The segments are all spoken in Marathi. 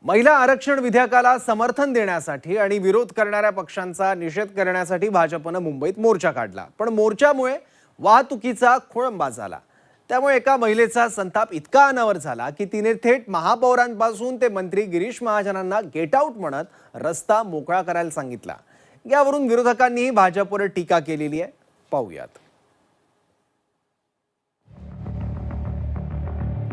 महिला आरक्षण विधेयकाला समर्थन देण्यासाठी आणि विरोध करणाऱ्या पक्षांचा निषेध करण्यासाठी भाजपने मुंबईत मोर्चा काढला। पण मोर्चामुळे वाहतुकीचा खोळंबा झाला। त्यामुळे एका महिलेचा संताप इतका अनावर झाला की तिने थेट महापौरांपासून ते मंत्री गिरीश महाजनांना गेट आउट म्हणत रस्ता मोकळा करायला सांगितला। यावरून विरोधकांनीही भाजपवर टीका केलेली आहे। पाहूयात।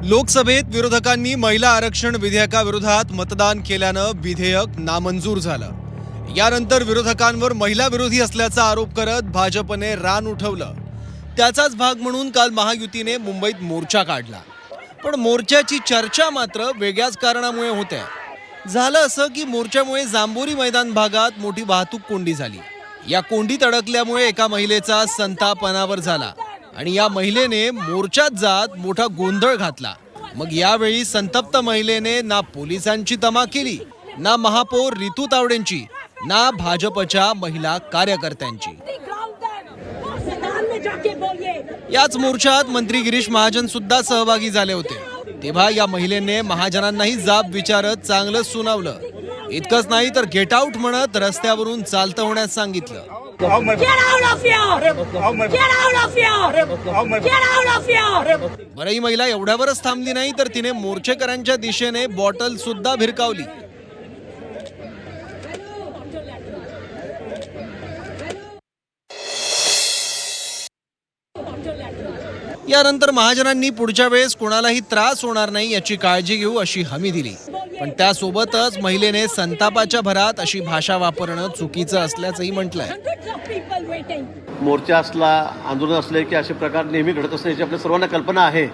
लोकसभेत विरोधकांनी महिला आरक्षण विधेयकाविरोधात मतदान केल्यानं विधेयक नामंजूर झालं। यानंतर विरोधकांवर महिला विरोधी असल्याचा आरोप करत भाजपने रान उठवलं। त्याचाच भाग म्हणून काल महायुतीने मुंबईत मोर्चा काढला। पण मोर्चाची चर्चा मात्र वेगळ्याच कारणामुळे होते। झालं असं की मोर्चामुळे जांभोरी मैदान भागात मोठी वाहतूक कोंडी झाली। या कोंडीत अडकल्यामुळे एका महिलेचा संताप अनावर झाला आणि या महिलेने मोर्चात जात मोठा गोंधळ घातला। मग यावेळी संतप्त महिलेने ना पोलिसांची तमा केली, ना महापौर रितू तावडेंची, ना भाजपच्या महिला कार्यकर्त्यांची। याच मोर्चात मंत्री गिरीश महाजन सुद्धा सहभागी झाले होते। तेव्हा या महिलेने महाजनांनाही जाब विचारत चांगलंच सुनावलं। इतकंच नाही तर गेट आउट म्हणत रस्त्यावरून चालतं होण्यास सांगितलं। बरं, ही महिला एवढ्यावरच थांबली नाही तर तिने मोर्चेकरांच्या दिशेने बॉटल सुद्धा भिरकावली। यानंतर महाजनांनी पुढच्या वेळेस कोणालाही त्रास होणार नाही याची काळजी घेऊ अशी हमी दिली। पण त्यासोबतच महिलेने संतापाच्या भरात अशी भाषा वापरणं चुकीचं असल्याचंही म्हटलंय। मोर्चा असला, आंदोलन असले की असे प्रकार नेहमी घडत असते, याची आपल्या सर्वांना कल्पना आहे।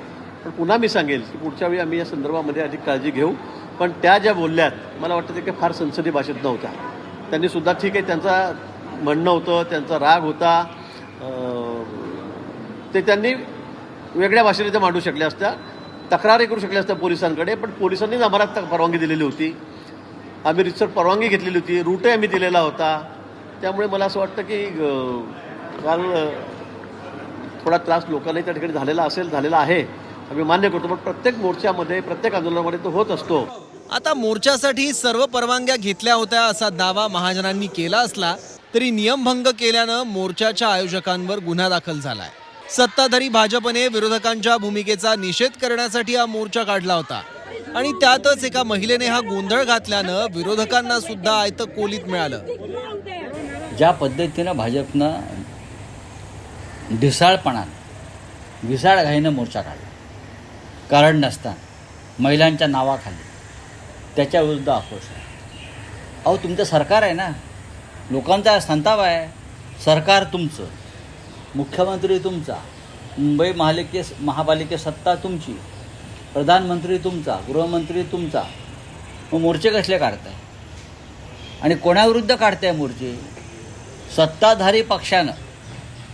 पण पुन्हा मी सांगेल की पुढच्या वेळी आम्ही या संदर्भामध्ये अधिक काळजी घेऊ। पण त्या ज्या बोलल्यात मला वाटतं ते काही फार संसदीय भाषेत नव्हत्या। त्यांनी सुद्धा ठीक आहे, त्यांचा म्हणणं होतं, त्यांचा राग होता, ते त्यांनी वेगळ्या भाषेने ते मांडू शकल्या असत्या, तक्रारही करू शकल्या असत्या पोलिसांकडे। पण पोलिसांनीच आम्हाला परवानगी दिलेली होती, आम्ही रितसर परवानगी घेतलेली होती, रूटही आम्ही दिलेला होता। त्यामुळे मला असं वाटतं की काल थोडा त्रास लोकांनाही त्या ठिकाणी झालेला आहे, आम्ही मान्य करतो। पण प्रत्येक मोर्चामध्ये, प्रत्येक आंदोलनामध्ये तो होत असतो। आता मोर्चासाठी सर्व परवानग्या घेतल्या होत्या असा दावा महाजनांनी केला असला तरी नियमभंग केल्यानं मोर्चाच्या आयोजकांवर गुन्हा दाखल झालाय। सत्ताधारी भाजपने विरोधकांच्या भूमिकेचा निषेध करण्यासाठी हा मोर्चा काढला होता आणि त्यातच एका महिलेने हा गोंधळ घातल्यानं विरोधकांना सुद्धा आयतं कोलीत मिळालं। ज्या पद्धतीनं भाजपनं ढिसाळपणानं विसाळघाईनं मोर्चा काढला, कारण नसताना महिलांच्या नावाखाली, त्याच्या विरुद्ध आक्रोश आहे। अहो, तुमचं सरकार आहे ना, लोकांचा संताप आहे। सरकार तुमचं, मुख्यमंत्री तुमचा, मुंबई महापालिके सत्ता तुमची, प्रधानमंत्री तुमचा, गृहमंत्री तुमचा, मग मोर्चे कसले काढताय आणि कोणाविरुद्ध काढताय मोर्चे? सत्ताधारी पक्षानं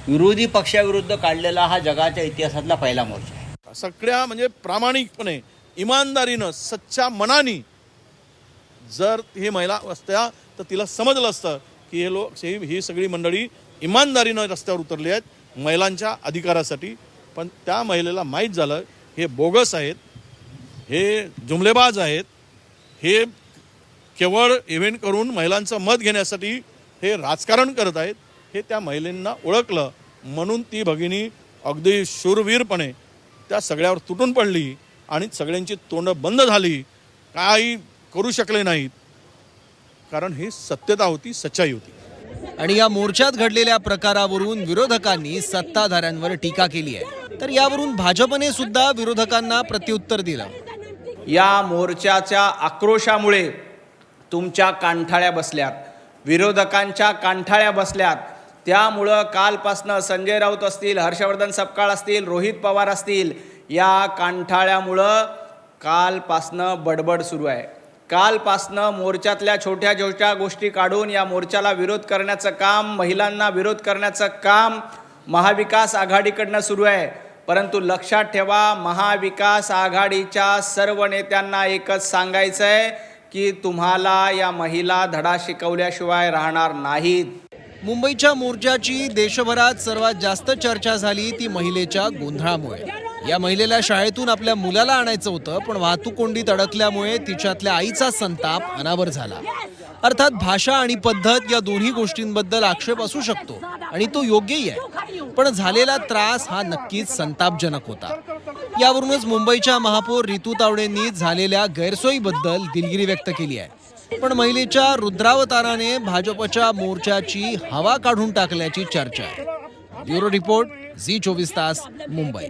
विरोधी पक्षाविरुद्ध काढलेला हा जगाच्या इतिहासातला पहिला मोर्चा आहे। सगळ्या म्हणजे प्रामाणिकपणे, इमानदारीनं, सच्च्या मनाने जर ही महिला असत्या तर तिला समजलं असतं की हे लोक, ही सगळी मंडळी इमानदारीनं रस्त्यावर उतरली आहेत महिलांच्या अधिकारासाठी। पण त्या महिलेला माहीत झालं हे बोगस आहेत, हे जुमलेबाज आहेत, हे केवळ इव्हेंट करून महिलांचं मत घेण्यासाठी हे राजकारण करत आहेत, हे त्या महिलांना ओळखलं। म्हणून ती भगिनी अगदी शूरवीरपणे त्या सगळ्यावर तुटून पडली आणि सगळ्यांची तोंड बंद झाली, काही करू शकले नाहीत, कारण ही सत्यता होती, सच्चाई होती। आणि या मोर्चात घडलेल्या प्रकारावरून विरोधकांनी सत्ताधाऱ्यांवर टीका केली आहे। तर यावरून भाजपने सुद्धा विरोधकांना प्रत्युत्तर दिलं। या मोर्चाच्या आक्रोशामुळे तुमच्या कांठाळ्या बसल्यात, विरोधकांच्या कांठाळ्या बसल्यात। त्यामुळं कालपासनं संजय राऊत असतील, हर्षवर्धन सपकाळ असतील, रोहित पवार असतील, या कांठाळ्यामुळं कालपासनं बडबड सुरू आहे। कालपासनं मोर्चातल्या छोट्या छोट्या गोष्टी काढून या मोर्चाला विरोध करण्याचं काम, महिलांना विरोध करण्याचं काम महाविकास आघाडीकडनं सुरू आहे। परंतु लक्षात ठेवा, महाविकास आघाडीच्या सर्व नेत्यांना एकच सांगायचं आहे की तुम्हाला या महिला धडा शिकवल्याशिवाय राहणार नाहीत। मुंबईच्या मोर्चाची देशभरात सर्वात जास्त चर्चा झाली ती महिलेच्या गोंधळामुळे। या महिलेला शाळेतून आपल्या मुलाला आणायचं होतं, पण वाहतूक कोंडीत अडकल्यामुळे तिच्यातल्या आईचा संताप अनावर झाला. अर्थात भाषा आणि पद्धत या दोन्ही गोष्टींबद्दल आक्षेप असू शकतो आणि तो योग्यही आहे, पण झालेला त्रास हा नक्कीच संतापजनक होता. यावरूनच मुंबईच्या महापौर रितू तावडेंनी झालेल्या गैरसोयीबद्दल दिलगिरी व्यक्त केली आहे. पण महिलेच्या रुद्रावताराने भाजपच्या मोर्चाची हवा काढून टाकल्याची चर्चा आहे. ब्युरो रिपोर्ट, झी 24 तास, मुंबई.